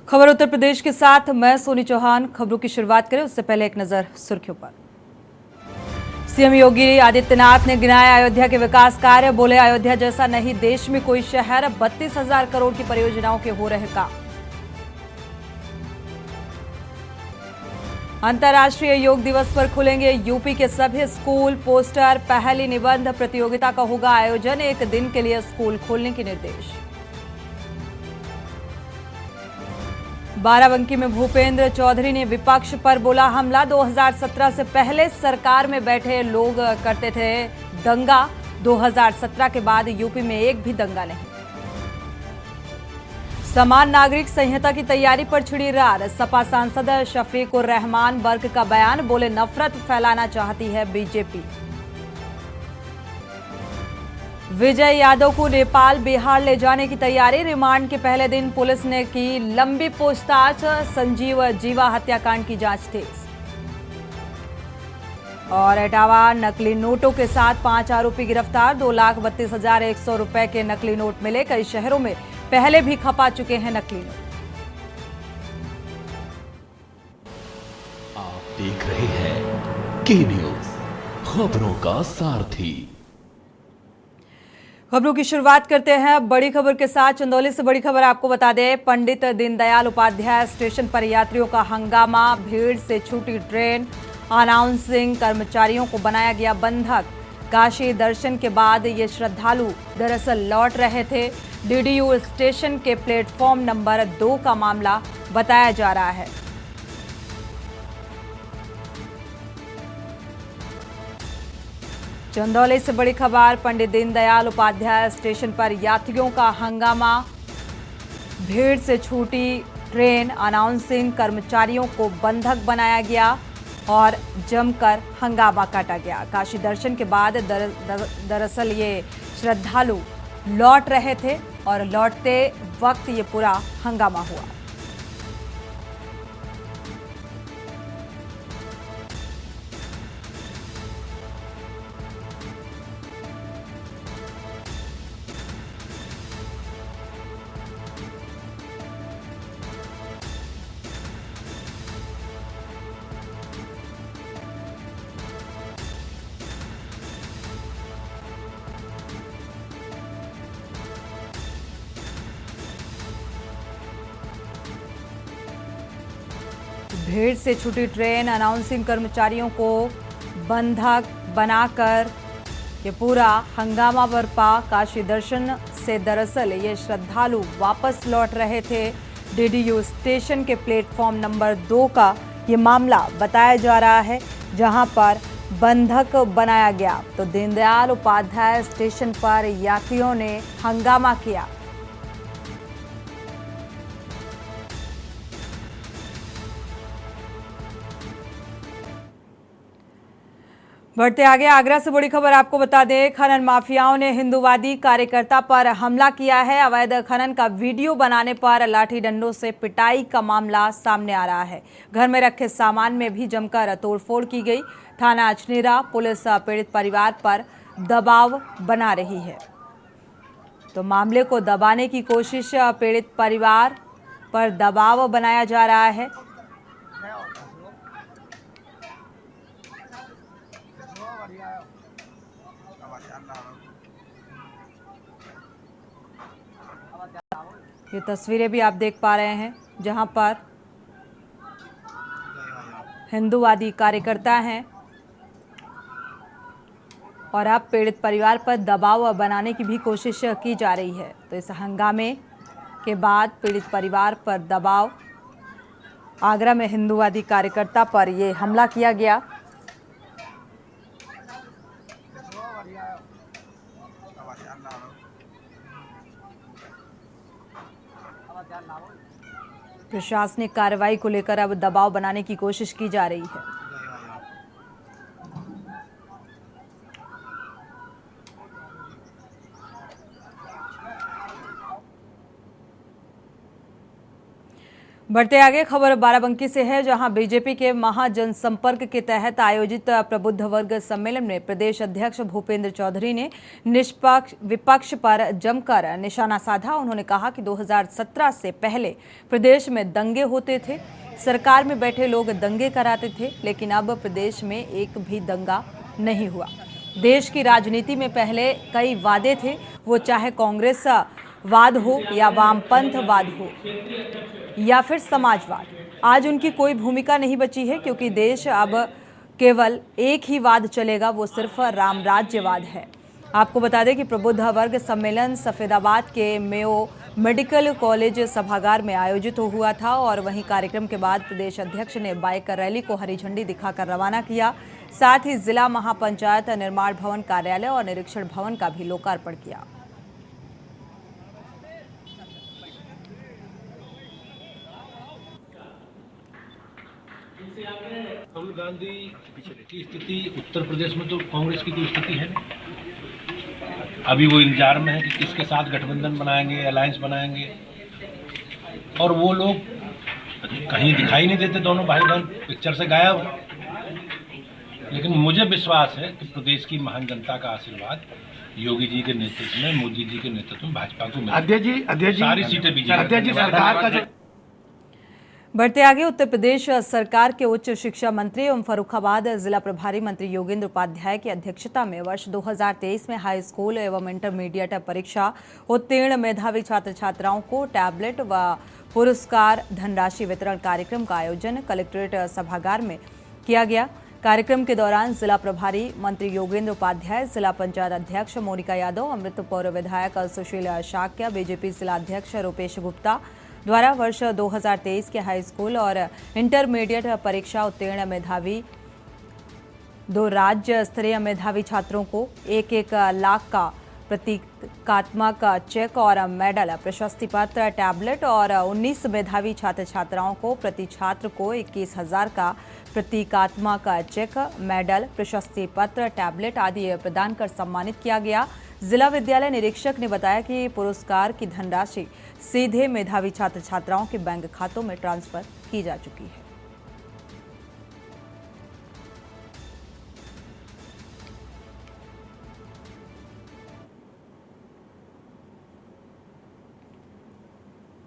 खबर उत्तर प्रदेश के साथ मैं सोनी चौहान। खबरों की शुरुआत करें उससे पहले एक नजर सुर्खियों पर। सीएम योगी आदित्यनाथ ने गिनाया अयोध्या के विकास कार्य। बोले अयोध्या जैसा नहीं देश में कोई शहर। 32,000 करोड़ की परियोजनाओं के हो रहे काम। अंतर्राष्ट्रीय योग दिवस पर खुलेंगे यूपी के सभी स्कूल। पोस्टर पहली निबंध प्रतियोगिता का होगा आयोजन। एक दिन के लिए स्कूल खोलने के निर्देश। बाराबंकी में भूपेंद्र चौधरी ने विपक्ष पर बोला हमला। 2017 से पहले सरकार में बैठे लोग करते थे दंगा। 2017 के बाद यूपी में एक भी दंगा नहीं। समान नागरिक संहिता की तैयारी पर छिड़ी रार। सपा सांसद शफीकुर रहमान वर्ग का बयान। बोले नफरत फैलाना चाहती है बीजेपी। विजय यादव को नेपाल बिहार ले जाने की तैयारी। रिमांड के पहले दिन पुलिस ने की लंबी पूछताछ। संजीव जीवा हत्याकांड की जांच तेज। और इटावा नकली नोटों के साथ 5 आरोपी गिरफ्तार। 2,32,100 रुपए के नकली नोट मिले। कई शहरों में पहले भी खपा चुके हैं नकली नोट। आप देख रहे हैं के न्यूज, खबरों का सारथी। खबरों की शुरुआत करते हैं बड़ी खबर के साथ। चंदौली से बड़ी खबर आपको बता दें, पंडित दीनदयाल उपाध्याय स्टेशन पर यात्रियों का हंगामा। भीड़ से छूटी ट्रेन। अनाउंसिंग कर्मचारियों को बनाया गया बंधक। काशी दर्शन के बाद ये श्रद्धालु दरअसल लौट रहे थे। डीडीयू स्टेशन के प्लेटफॉर्म नंबर 2 का मामला बताया जा रहा है। चंदौली से बड़ी खबर, पंडित दीनदयाल उपाध्याय स्टेशन पर यात्रियों का हंगामा। भीड़ से छूटी ट्रेन। अनाउंसिंग कर्मचारियों को बंधक बनाया गया और जमकर हंगामा काटा गया। काशी दर्शन के बाद दरअसल ये श्रद्धालु लौट रहे थे और लौटते वक्त ये पूरा हंगामा हुआ। भीड़ से छूटी ट्रेन। अनाउंसिंग कर्मचारियों को बंधक बनाकर ये पूरा हंगामा बरपा। काशी दर्शन से दरअसल ये श्रद्धालु वापस लौट रहे थे। डीडीयू स्टेशन के प्लेटफॉर्म नंबर 2 का ये मामला बताया जा रहा है, जहां पर बंधक बनाया गया। तो दीनदयाल उपाध्याय स्टेशन पर यात्रियों ने हंगामा किया। बढ़ते आगे, आगरा से बड़ी खबर आपको बता दें, खनन माफियाओं ने हिंदूवादी कार्यकर्ता पर हमला किया है। अवैध खनन का वीडियो बनाने पर लाठी डंडों से पिटाई का मामला सामने आ रहा है। घर में रखे सामान में भी जमकर तोड़फोड़ की गई। थाना अचनेरा पुलिस पीड़ित परिवार पर दबाव बना रही है। तो मामले को दबाने की कोशिश, पीड़ित परिवार पर दबाव बनाया जा रहा है। ये तस्वीरें भी आप देख पा रहे हैं, जहां पर हिंदूवादी कार्यकर्ता हैं और अब पीड़ित परिवार पर दबाव बनाने की भी कोशिश की जा रही है। तो इस हंगामे के बाद पीड़ित परिवार पर दबाव। आगरा में हिंदूवादी कार्यकर्ता पर यह हमला किया गया। प्रशासनिक कार्रवाई को लेकर अब दबाव बनाने की कोशिश की जा रही है। बढ़ते आगे खबर बाराबंकी से है, जहां बीजेपी के महाजनसंपर्क के तहत आयोजित प्रबुद्ध वर्ग सम्मेलन में प्रदेश अध्यक्ष भूपेंद्र चौधरी ने निष्पक्ष विपक्ष पर जमकर निशाना साधा। उन्होंने कहा कि 2017 से पहले प्रदेश में दंगे होते थे, सरकार में बैठे लोग दंगे कराते थे, लेकिन अब प्रदेश में एक भी दंगा नहीं हुआ। देश की राजनीति में पहले कई वादे थे, वो चाहे कांग्रेस वाद हो या वामपंथ वाद हो या फिर समाजवाद। आज उनकी कोई भूमिका नहीं बची है, क्योंकि देश अब केवल एक ही वाद चलेगा, वो सिर्फ राम राज्यवाद है। आपको बता दें कि प्रबुद्ध वर्ग सम्मेलन सफेदाबाद के मेयो मेडिकल कॉलेज सभागार में आयोजित हुआ था और वहीं कार्यक्रम के बाद प्रदेश अध्यक्ष ने बाइक रैली को हरी झंडी दिखाकर रवाना किया। साथ ही जिला महापंचायत निर्माण भवन कार्यालय और निरीक्षण भवन का भी लोकार्पण किया। राहुल गांधी की स्थिति उत्तर प्रदेश में तो कांग्रेस की कोई स्थिति है नहीं। अभी वो इंतजार में है कि किसके साथ गठबंधन बनाएंगे, अलायंस बनाएंगे, और वो लोग कहीं दिखाई नहीं देते, दोनों भाई बहन पिक्चर से गायब। लेकिन मुझे विश्वास है कि प्रदेश की महान जनता का आशीर्वाद योगी जी के नेतृत्व में, मोदी जी के नेतृत्व में भाजपा को मिलेगा। सारी सीटें बीजेपी सरकार का। बढ़ते आगे उत्तर प्रदेश सरकार के उच्च शिक्षा मंत्री एवं फर्रुखाबाद जिला प्रभारी मंत्री योगेंद्र उपाध्याय की अध्यक्षता में वर्ष 2023 में हाई स्कूल एवं इंटरमीडिएट परीक्षा उत्तीर्ण मेधावी छात्र छात्राओं को टैबलेट व पुरस्कार धनराशि वितरण कार्यक्रम का आयोजन कलेक्ट्रेट सभागार में किया गया। कार्यक्रम के दौरान जिला प्रभारी मंत्री योगेंद्र उपाध्याय, जिला पंचायत अध्यक्ष मोनिका यादव, अमृतपुर विधायक सुशील शाक्य, बीजेपी जिला अध्यक्ष रूपेश गुप्ता द्वारा वर्ष 2023 के हाई स्कूल और इंटरमीडिएट परीक्षा उत्तीर्ण मेधावी 2 राज्य स्तरीय मेधावी छात्रों को 1-1 लाख का प्रतीकात्मक चेक और मेडल, प्रशस्ति पत्र, टैबलेट और 19 मेधावी छात्र छात्राओं को प्रति छात्र को 21,000 का प्रतीकात्मक चेक, मेडल, प्रशस्ति पत्र, टैबलेट आदि प्रदान कर सम्मानित किया गया। जिला विद्यालय निरीक्षक ने बताया कि पुरस्कार की धनराशि सीधे मेधावी छात्र छात्राओं के बैंक खातों में ट्रांसफर की जा चुकी है।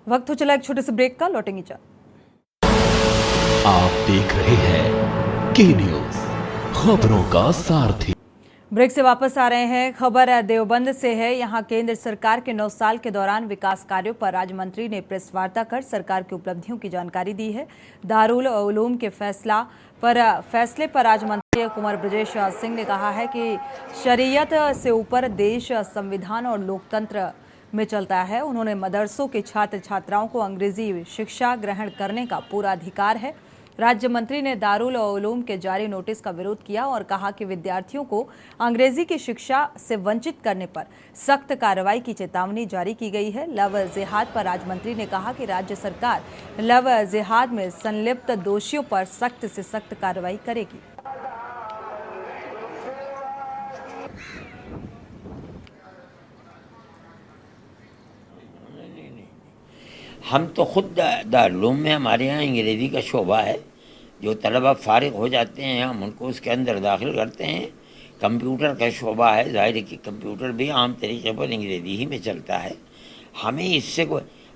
वक्त हो चला एक छोटे से ब्रेक का, लौटेंगे जल्द। आप देख रहे हैं के न्यूज, खबरों का सारथी। ब्रेक से वापस आ रहे हैं। खबर देवबंद से है। यहां केंद्र सरकार के 9 साल के दौरान विकास कार्यों पर राज्य मंत्री ने प्रेस वार्ता कर सरकार की उपलब्धियों की जानकारी दी है। दारुल उलूम के फैसले पर राज्य मंत्री कुंवर ब्रजेश सिंह ने कहा है कि शरीयत से ऊपर देश संविधान और लोकतंत्र में चलता है। उन्होंने मदरसों के छात्र छात्राओं को अंग्रेजी शिक्षा ग्रहण करने का पूरा अधिकार है। राज्य मंत्री ने दारुल उलूम के जारी नोटिस का विरोध किया और कहा कि विद्यार्थियों को अंग्रेजी की शिक्षा से वंचित करने पर सख्त कार्रवाई की चेतावनी जारी की गई है। लव जिहाद पर राज्य मंत्री ने कहा कि राज्य सरकार लव जिहाद में संलिप्त दोषियों पर सख्त से सख्त कार्रवाई करेगी। हम तो खुद दारुल में हमारे यहाँ अंग्रेज़ी का शोबा है। जो तलबा फारिग हो जाते हैं हम उनको उसके अंदर दाखिल करते हैं। कंप्यूटर का शोबा है, ज़ाहिर है कि कंप्यूटर भी आम तरीके पर अंग्रेज़ी ही में चलता है। हमें इससे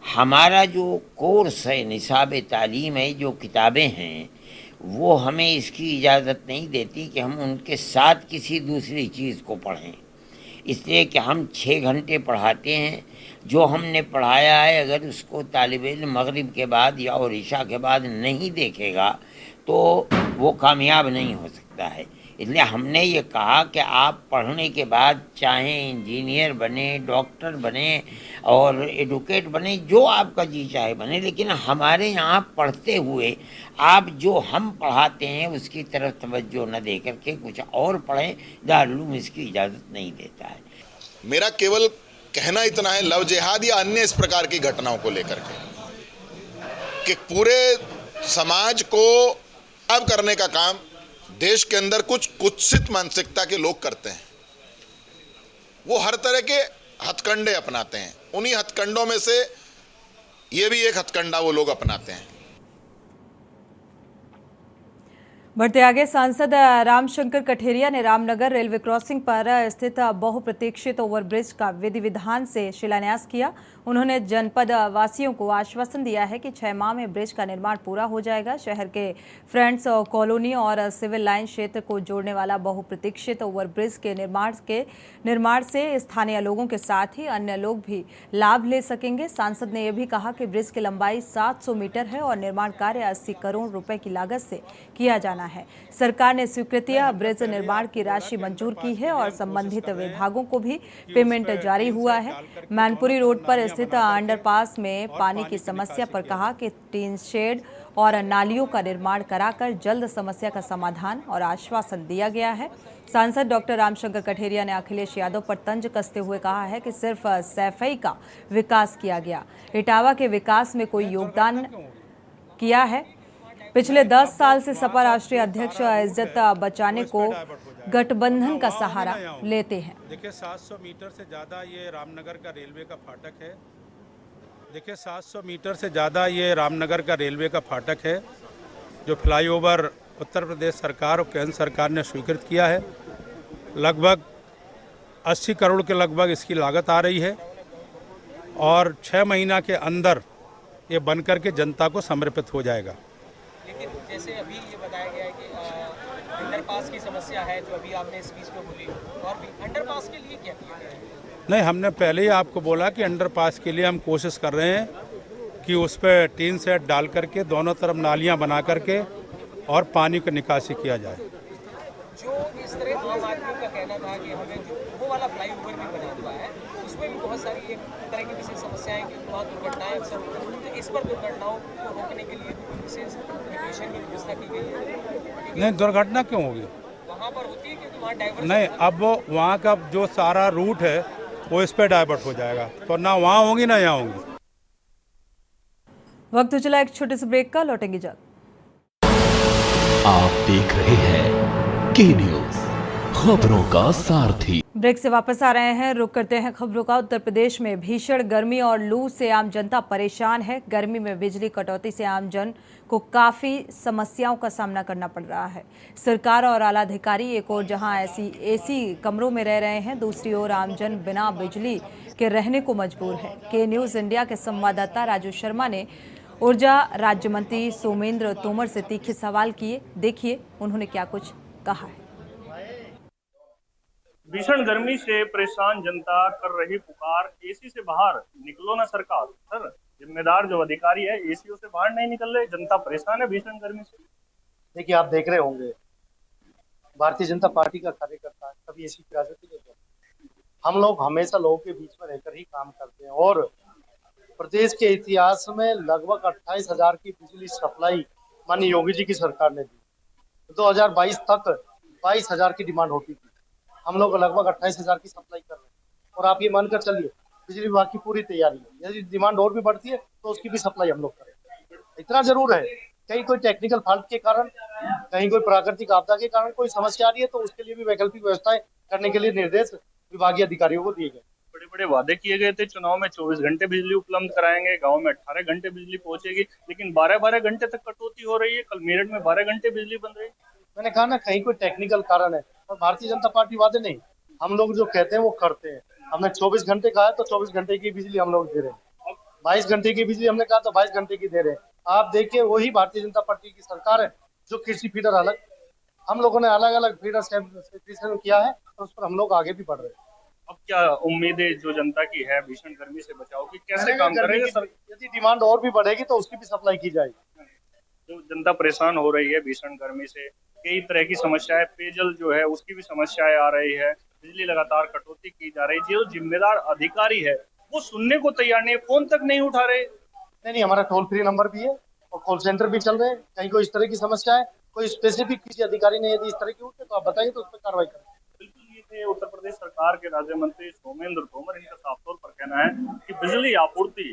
हमारा जो कोर्स है, निसाब तालीम है, जो किताबें हैं, वो हमें इसकी इजाज़त नहीं देती कि हम उनके साथ किसी दूसरी चीज़ को पढ़ें। इसलिए कि हम 6 घंटे पढ़ाते हैं। जो हमने पढ़ाया है अगर उसको तालिब इल्म मगरिब के बाद या और इशा के बाद नहीं देखेगा तो वो कामयाब नहीं हो सकता है। इसलिए हमने ये कहा कि आप पढ़ने के बाद चाहे इंजीनियर बने, डॉक्टर बने और एडवोकेट बने, जो आपका जी चाहे बने, लेकिन हमारे यहाँ पढ़ते हुए आप जो हम पढ़ाते हैं उसकी तरफ तवज्जो न दे करके कुछ और पढ़ें। दारुल उलूम इसकी इजाज़त नहीं देता है। मेरा केवल कहना इतना है, लव जिहाद या अन्य इस प्रकार की घटनाओं को लेकर के कि पूरे समाज को अब करने का काम देश के अंदर कुछ कुत्सित मानसिकता के लोग करते हैं। वो हर तरह के हथकंडे अपनाते हैं। उन्हीं हथकंडों में से ये भी एक हथकंडा वो लोग अपनाते हैं। बढ़ते आगे सांसद रामशंकर कठेरिया ने रामनगर रेलवे क्रॉसिंग पर स्थित बहुप्रतीक्षित ओवरब्रिज का विधि विधान से शिलान्यास किया। उन्होंने जनपद वासियों को आश्वासन दिया है कि 6 माह में ब्रिज का निर्माण पूरा हो जाएगा। शहर के फ्रेंड्स कॉलोनी और सिविल लाइन क्षेत्र को जोड़ने वाला बहुप्रतीक्षित ओवरब्रिज के निर्माण से स्थानीय लोगों के साथ ही अन्य लोग भी लाभ ले सकेंगे। सांसद ने यह भी कहा कि ब्रिज की लंबाई 700 मीटर है और निर्माण कार्य 80 करोड़ रुपए की लागत से किया जाना है। सरकार ने स्वीकृति ब्रिज निर्माण की राशि मंजूर की है और संबंधित विभागों को भी पेमेंट जारी हुआ है। मैनपुरी रोड पर स्थित अंडरपास में पानी की समस्या पर कहा कि टीन शेड और नालियों का निर्माण कराकर जल्द समस्या का समाधान और आश्वासन दिया गया है। सांसद डॉक्टर रामशंकर कठेरिया ने अखिलेश यादव पर तंज कसते हुए कहा है कि सिर्फ सैफई का विकास किया गया, इटावा के विकास में कोई योगदान किया है। पिछले 10 साल से सपा राष्ट्रीय अध्यक्ष इज्जत बचाने को गठबंधन का सहारा लेते हैं। देखिए 700 मीटर से ज़्यादा ये रामनगर का रेलवे का फाटक है। देखिए 700 मीटर से ज़्यादा ये रामनगर का रेलवे का फाटक है, जो फ्लाईओवर उत्तर प्रदेश सरकार और केंद्र सरकार ने स्वीकृत किया है। लगभग 80 करोड़ के लगभग इसकी लागत आ रही है और 6 महीना के अंदर ये बन करके जनता को समर्पित हो जाएगा। लेकिन जैसे अभी ये बताया गया है कि अंडरपास की समस्या है, जो अभी आपने इस बीच में बोली, और भी अंडरपास के लिए क्या किया गया है? नहीं, हमने पहले ही आपको बोला कि अंडरपास के लिए हम कोशिश कर रहे हैं कि उस पर टीन सेट डाल करके दोनों तरफ नालियां बना करके और पानी की निकासी किया जाए। जो इस तरह आम आदमी का कहना था कि हमें जो वो वाला फ्लाईओवर भी बना हुआ है, उसमें भी बहुत सारी एक तरह की विशेष समस्याएं कि वहाँ दुर्घटनाएं अक्सर होती हैं, तो इस पर दुर्घटनाओं को रोकने के लिए विशेष एजुकेशन की व्यवस्था की गई है। नहीं, दुर्घटना क्यों होगी? वहाँ पर होती है क्योंकि वहाँ डाइवर्स नहीं, अब वहाँ का जो सारा रूट है वो इस पर डाइवर्ट हो जाएगा, तो ना वहाँ होंगी ना यहाँ होंगी। वक्त चला एक छोटे से ब्रेक का, लौटेंगे जल्द। आप देख रहे हैं के न्यूज, खबरों का सारथी। ब्रेक से वापस आ रहे हैं, रुक करते हैं खबरों का। उत्तर प्रदेश में भीषण गर्मी और लू से आम जनता परेशान है। गर्मी में बिजली कटौती से आम जन को काफी समस्याओं का सामना करना पड़ रहा है। सरकार और आला अधिकारी एक ओर जहां एसी कमरों में रह रहे हैं, दूसरी ओर आमजन बिना बिजली के रहने को मजबूर है। के न्यूज इंडिया के संवाददाता राजू शर्मा ने ऊर्जा राज्य मंत्री सोमेंद्र तोमर से तीखे सवाल किए। देखिए उन्होंने क्या कुछ कहा है। भीषण गर्मी से परेशान जनता कर रही पुकार, एसी से बाहर निकलो ना सरकार। सर, जिम्मेदार जो अधिकारी है एसीओ से बाहर नहीं निकल रहे, जनता परेशान है भीषण गर्मी से। देखिए, आप देख रहे होंगे भारतीय जनता पार्टी का कार्यकर्ता कभी एसी की राजनीति नहीं करता। हम लोग हमेशा लोगों के बीच में रहकर ही काम करते हैं और प्रदेश के इतिहास में लगभग 28,000 की बिजली सप्लाई माननीय योगी जी की सरकार ने दी। 2022 तक 22,000 की डिमांड होती थी, हम लोग लगभग 28,000 की सप्लाई कर रहे हैं। और आप ये मानकर चलिए, बिजली विभाग की पूरी तैयारी है, यदि डिमांड और भी बढ़ती है तो उसकी भी सप्लाई हम लोग करें। इतना जरूर है, कहीं कोई टेक्निकल फॉल्ट के कारण, कहीं कोई प्राकृतिक आपदा के कारण कोई समस्या आ रही है तो उसके लिए भी वैकल्पिक व्यवस्थाएं करने के लिए निर्देश विभागीय अधिकारियों को दिए गए। बड़े बड़े वादे किए गए थे, चुनाव में 24 घंटे बिजली उपलब्ध कराएंगे, गांव में 18 घंटे बिजली पहुंचेगी, लेकिन 12-12 घंटे तक कटौती हो रही है। कल मेरठ में 12 घंटे बिजली बंद रही। मैंने कहा ना, कहीं कोई टेक्निकल कारण है, और भारतीय जनता पार्टी वादे नहीं, हम लोग जो कहते हैं वो करते हैं। हमने 24 घंटे कहा है तो 24 घंटे की बिजली हम लोग दे रहे हैं। 22 घंटे की बिजली हमने कहा तो 22 घंटे की दे रहे हैं। आप देखिए, वही भारतीय जनता पार्टी की सरकार है जो कृषि फीडर अलग, हम लोगों ने अलग अलग फीडर किया है और उस पर हम लोग आगे भी बढ़ रहे हैं। अब क्या उम्मीदें जो जनता की है भीषण गर्मी से बचाव की, कैसे काम करेंगे सर? यदि डिमांड और भी बढ़ेगी तो उसकी भी सप्लाई की जाएगी। जो जनता परेशान हो रही है भीषण गर्मी से, कई तरह की समस्याएं, पेयजल जो है उसकी भी समस्याएं आ रही है, बिजली लगातार कटौती की जा रही है। जो जिम्मेदार अधिकारी है वो सुनने को तैयार नहीं है, फोन तक नहीं उठा रहे। नहीं, हमारा टोल फ्री नंबर भी है और कॉल सेंटर भी चल रहे हैं। कहीं कोई इस तरह की समस्या है, कोई स्पेसिफिक किसी अधिकारी ने यदि इस तरह की उठे तो आप बताइए तो उस पर कार्रवाई करें। बिल्कुल, ये थे उत्तर प्रदेश सरकार के राज्य मंत्री सोमेंद्र तोमर। इनका साफ तौर पर कहना है कि बिजली आपूर्ति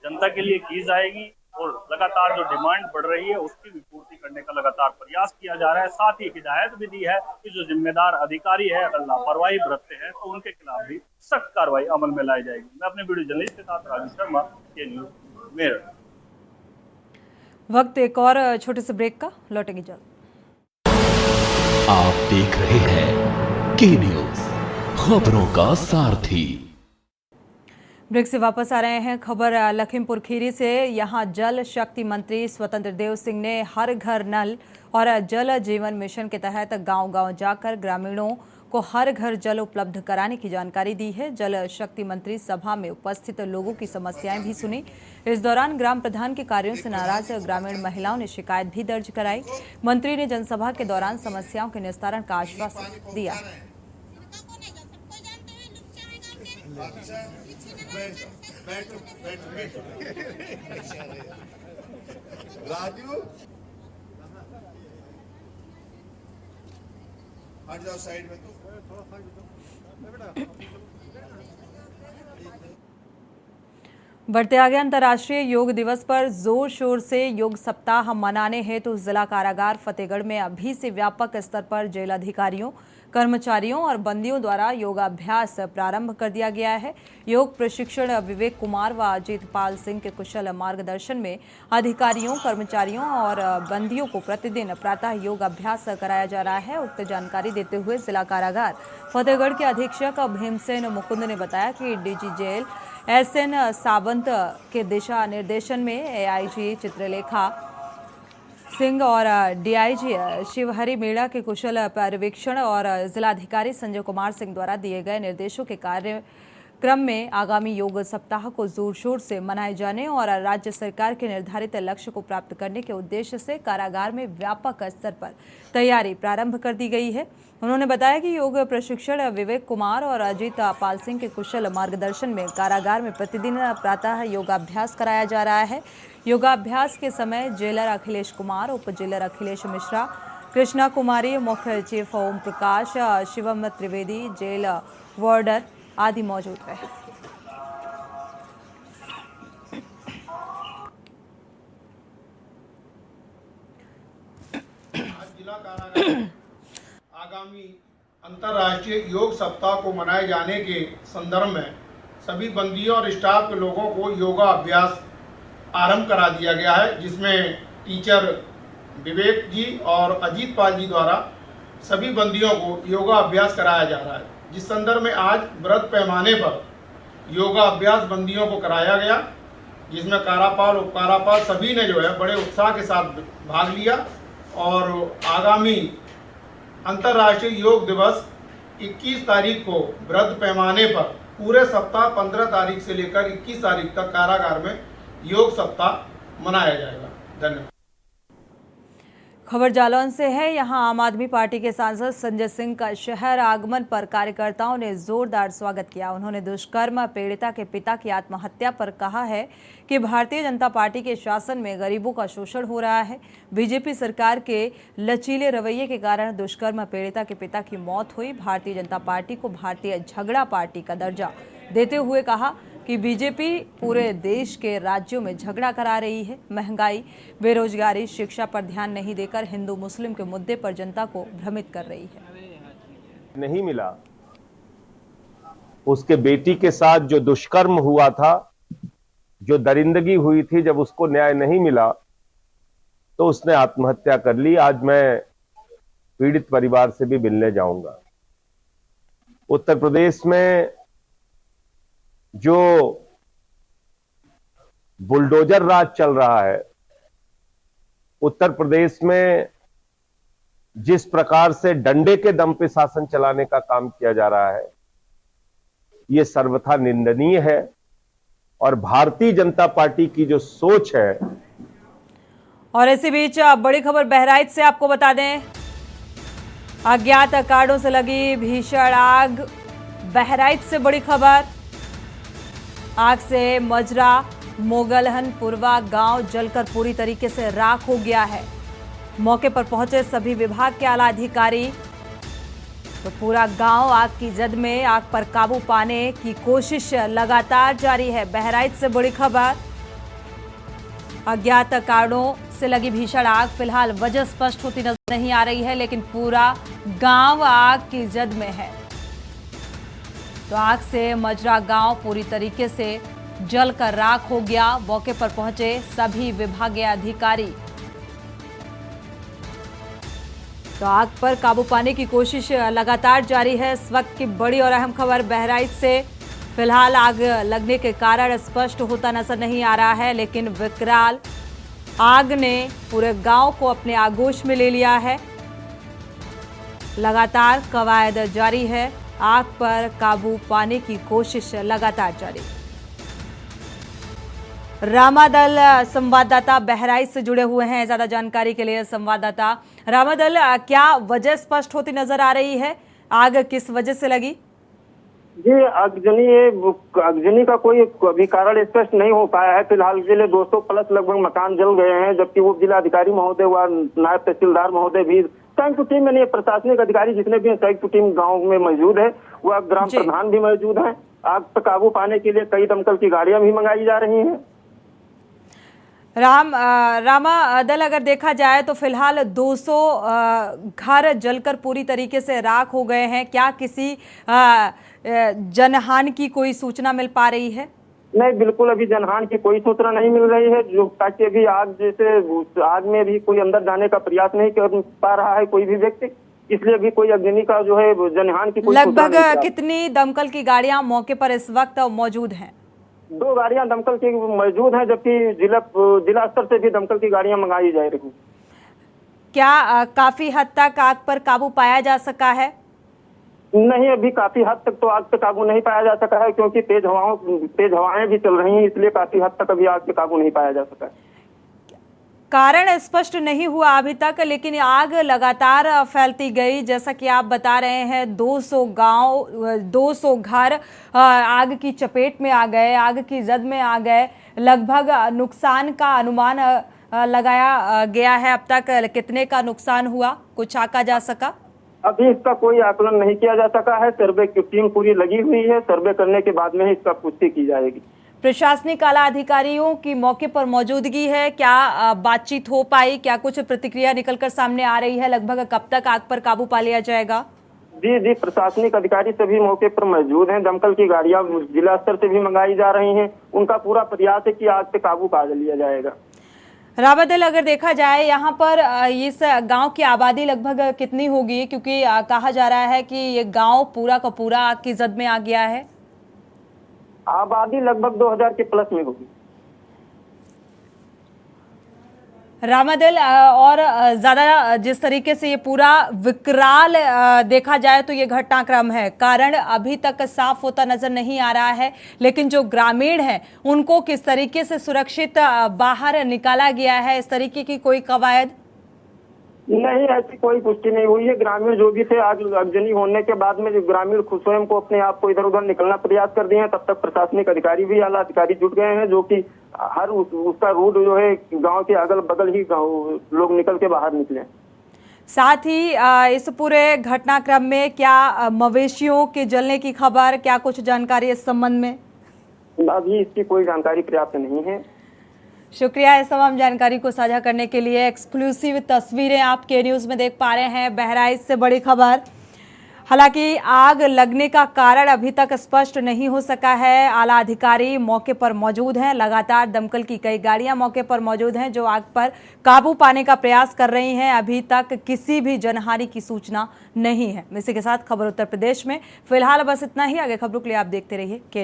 जनता के लिए की जाएगी और लगातार जो डिमांड बढ़ रही है उसकी भी पूर्ति करने का लगातार प्रयास किया जा रहा है। साथ ही हिदायत भी दी है कि जो जिम्मेदार अधिकारी है अगर लापरवाही बरतते हैं तो उनके खिलाफ भी सख्त कार्रवाई अमल में लाई जाएगी। मैं अपने वीडियो जर्नलिस्ट के साथ राजू शर्मा, के न्यूज मेरठ। वक्त एक और छोटे से ब्रेक का, लौटेंगे जल्द। आप देख रहे हैं के न्यूज, खबरों का सारथी। ब्रेक से वापस आ रहे हैं। खबर लखीमपुर खीरी से। यहां जल शक्ति मंत्री स्वतंत्र देव सिंह ने हर घर नल और जल जीवन मिशन के तहत गांव-गांव जाकर ग्रामीणों को हर घर जल उपलब्ध कराने की जानकारी दी है। जल शक्ति मंत्री सभा में उपस्थित लोगों की समस्याएं भी सुनी। इस दौरान ग्राम प्रधान के कार्यों से नाराज ग्रामीण महिलाओं ने शिकायत भी दर्ज कराई। मंत्री ने जनसभा के दौरान समस्याओं के निस्तारण का आश्वासन दिया। राजू हट जाओ साइड में। बढ़ते आगे अंतर्राष्ट्रीय योग दिवस पर जोर शोर से योग सप्ताह मनाने हेतु जिला कारागार फतेहगढ़ में अभी से व्यापक स्तर पर जेल अधिकारियों, कर्मचारियों और बंदियों द्वारा योगाभ्यास प्रारंभ कर दिया गया है। योग प्रशिक्षण विवेक कुमार व अजीत पाल सिंह के कुशल मार्गदर्शन में अधिकारियों, कर्मचारियों और बंदियों को प्रतिदिन प्रातः योग अभ्यास कराया जा रहा है। उक्त जानकारी देते हुए जिला कारागार फतेहगढ़ के अधीक्षक भीमसेन मुकुंद ने बताया कि डीजी जेल SN सावंत के दिशा निर्देशन में AIG चित्रलेखा सिंह और DIG शिवहरी मीणा के कुशल पर्यवेक्षण और जिलाधिकारी संजय कुमार सिंह द्वारा दिए गए निर्देशों के कार्यक्रम में आगामी योग सप्ताह को जोर शोर से मनाए जाने और राज्य सरकार के निर्धारित लक्ष्य को प्राप्त करने के उद्देश्य से कारागार में व्यापक स्तर पर तैयारी प्रारंभ कर दी गई है। उन्होंने बताया कि योग प्रशिक्षण विवेक कुमार और अजीत पाल सिंह के कुशल मार्गदर्शन में कारागार में प्रतिदिन प्रातः योगाभ्यास कराया जा रहा है। योगाभ्यास के समय जेलर अखिलेश कुमार, उप जेलर अखिलेश मिश्रा, कृष्णा कुमारी, मुख्य चीफ ओम प्रकाश, शिवम त्रिवेदी, जेल वार्डर आदि मौजूद रहे। जिला कारागार आगामी अंतर्राष्ट्रीय योग सप्ताह को मनाए जाने के संदर्भ में सभी बंदियों और स्टाफ के लोगों को योगा अभ्यास आरंभ करा दिया गया है, जिसमें टीचर विवेक जी और अजीत पाल जी द्वारा सभी बंदियों को योगा अभ्यास कराया जा रहा है। जिस संदर्भ में आज बृहद पैमाने पर योगा अभ्यास बंदियों को कराया गया, जिसमें कारापाल, उप कारापाल सभी ने जो है बड़े उत्साह के साथ भाग लिया और आगामी अंतर्राष्ट्रीय योग दिवस 21 तारीख को बृहद पैमाने पर पूरे सप्ताह 15 तारीख से लेकर 21 तारीख तक कारागार में योग सप्ताह मनाया जाएगा। धन्यवाद। खबर जालौन से है। यहां आम आदमी पार्टी के सांसद संजय सिंह का शहर आगमन पर कार्यकर्ताओं ने जोरदार स्वागत किया। उन्होंने दुष्कर्म पीड़िता के पिता की आत्महत्या पर कहा है कि भारतीय जनता पार्टी के शासन में गरीबों का शोषण हो रहा है। बीजेपी सरकार के लचीले रवैये के कारण दुष्कर्म पीड़िता के पिता की मौत हुई। भारतीय जनता पार्टी को भारतीय झगड़ा पार्टी का दर्जा देते हुए कहा कि बीजेपी पूरे देश के राज्यों में झगड़ा करा रही है। महंगाई, बेरोजगारी, शिक्षा पर ध्यान नहीं देकर हिंदू मुस्लिम के मुद्दे पर जनता को भ्रमित कर रही है। नहीं मिला, उसके बेटी के साथ जो दुष्कर्म हुआ था, जो दरिंदगी हुई थी, जब उसको न्याय नहीं मिला तो उसने आत्महत्या कर ली। आज मैं पीड़ित परिवार से भी मिलने जाऊंगा। उत्तर प्रदेश में जो बुलडोजर राज चल रहा है, उत्तर प्रदेश में जिस प्रकार से डंडे के दम पे शासन चलाने का काम किया जा रहा है, ये सर्वथा निंदनीय है। और भारतीय जनता पार्टी की जो सोच है। और इसी बीच बड़ी खबर बहराइच से आपको बता दें, अज्ञात कारणों से लगी भीषण आग। बहराइच से बड़ी खबर, आग से मजरा मोगलहन पुरवा गांव जलकर पूरी तरीके से राख हो गया है। मौके पर पहुंचे सभी विभाग के आला अधिकारी, तो पूरा गांव आग की जद में। आग पर काबू पाने की कोशिश लगातार जारी है। बहराइच से बड़ी खबर, अज्ञात कारणों से लगी भीषण आग। फिलहाल वजह स्पष्ट होती नजर नहीं आ रही है, लेकिन पूरा गांव आग की जद में है। तो आग से मजरा गांव पूरी तरीके से जलकर राख हो गया। मौके पर पहुंचे सभी विभागीय अधिकारी। तो आग पर काबू पाने की कोशिश लगातार जारी है। इस वक्त की बड़ी और अहम खबर बहराइच से। फिलहाल आग लगने के कारण स्पष्ट होता नजर नहीं आ रहा है, लेकिन विकराल आग ने पूरे गांव को अपने आगोश में ले लिया है। लगातार कवायद जारी है, आग पर काबू पाने की कोशिश लगातार जारी। रामादल संवाददाता बहराइच से जुड़े हुए हैं, ज्यादा जानकारी के लिए संवाददाता रामादल, क्या वजह स्पष्ट होती नजर आ रही है? आग किस वजह से लगी? जी, अग्नि का कोई अभी कारण स्पष्ट नहीं हो पाया है। फिलहाल के लिए 200 प्लस लगभग मकान जल गए हैं, जबकि उप जिलाधिकारी महोदय व नायब तहसीलदार महोदय भी संयुक्त टीम में नहीं, प्रशासनिक अधिकारी जितने भी हैं संयुक्त टीम गांव में मौजूद है, वह ग्राम प्रधान भी मौजूद हैं। आग पर काबू पाने के लिए कई दमकल की गाड़ियां भी मंगाई जा रही हैं। रामादल, अगर देखा जाए तो फिलहाल 200 घर जलकर पूरी तरीके से राख हो गए हैं। क्या किसी जनहानि की कोई सूचना मिल पा रही है? नहीं, बिल्कुल अभी जनहानि की कोई सूचना नहीं मिल रही है, जो ताकि अभी आग जैसे आग में भी कोई अंदर जाने का प्रयास नहीं कर पा रहा है कोई भी व्यक्ति, इसलिए भी कोई अग्नि का जो है जनहानि की कोई लगभग कितनी दमकल की गाड़ियां मौके पर इस वक्त मौजूद हैं? 2 गाड़ियां दमकल की मौजूद हैं, जबकि जिला स्तर से भी दमकल की गाड़ियां मंगाई जा रही। क्या काफी हद तक आग पर काबू पाया जा सका है? नहीं, अभी काफी हद तक तो आग पे काबू नहीं पाया जा सका है, क्योंकि तेज हवाएं भी चल रही हैं, इसलिए काफी हद तक अभी आग पे काबू नहीं पाया जा सका है। कारण स्पष्ट नहीं हुआ अभी तक, लेकिन आग लगातार फैलती गई। जैसा कि आप बता रहे हैं, 200 गांव, 200 घर आग की चपेट में आ गए, आग की जद में आ गए। लगभग नुकसान का अनुमान लगाया गया है। अब तक कितने का नुकसान हुआ, कुछ आंका जा सका? अभी इसका कोई आकलन नहीं किया जा सका है। सर्वे की टीम पूरी लगी हुई है, सर्वे करने के बाद में ही इसका पुष्टि की जाएगी। प्रशासनिक आला अधिकारियों की मौके पर मौजूदगी है, क्या बातचीत हो पाई? क्या कुछ प्रतिक्रिया निकलकर सामने आ रही है? लगभग कब तक आग पर काबू पा लिया जाएगा? जी, प्रशासनिक अधिकारी सभी मौके पर मौजूद हैं। दमकल की गाड़ियां जिला स्तर से भी मंगाई जा रही हैं। उनका पूरा प्रयास है कि आग पे काबू पा लिया जाएगा। रामादल, अगर देखा जाए यहाँ पर इस गांव की आबादी लगभग कितनी होगी? क्योंकि कहा जा रहा है कि ये गांव पूरा का पूरा आग की जद में आ गया है। आबादी लगभग 2000 के प्लस में होगी। रामादल, और ज्यादा जिस तरीके से ये पूरा विकराल देखा जाए तो ये घटनाक्रम है, कारण अभी तक साफ होता नजर नहीं आ रहा है, लेकिन जो ग्रामीण हैं उनको किस तरीके से सुरक्षित बाहर निकाला गया है, इस तरीके की कोई कवायद? नहीं, ऐसी कोई पुष्टि नहीं हुई है। ग्रामीण जो भी थे, आग अग्नि होने के बाद में जो ग्रामीण खुद स्वयं को अपने आप को इधर उधर निकलना प्रयास कर दिए हैं। तब तक प्रशासनिक अधिकारी भी, आला अधिकारी जुट गए हैं, जो कि हर उसका रूट जो है गांव के अगल बगल ही लोग निकल के बाहर निकले। साथ ही इस पूरे घटनाक्रम में क्या मवेशियों के जलने की खबर, क्या कुछ जानकारी इस संबंध में? अभी इसकी कोई जानकारी पर्याप्त नहीं है। शुक्रिया इस तमाम जानकारी को साझा करने के लिए। एक्सक्लूसिव तस्वीरें आप के न्यूज़ में देख पा रहे हैं। बहराइच से बड़ी खबर। हालांकि आग लगने का कारण अभी तक स्पष्ट नहीं हो सका है। आला अधिकारी मौके पर मौजूद हैं, लगातार दमकल की कई गाड़ियां मौके पर मौजूद हैं जो आग पर काबू पाने का प्रयास कर रही हैं। अभी तक किसी भी जनहानि की सूचना नहीं है। इसी के साथ खबर उत्तर प्रदेश में फिलहाल बस इतना ही। आगे खबरों के लिए आप देखते रहिए।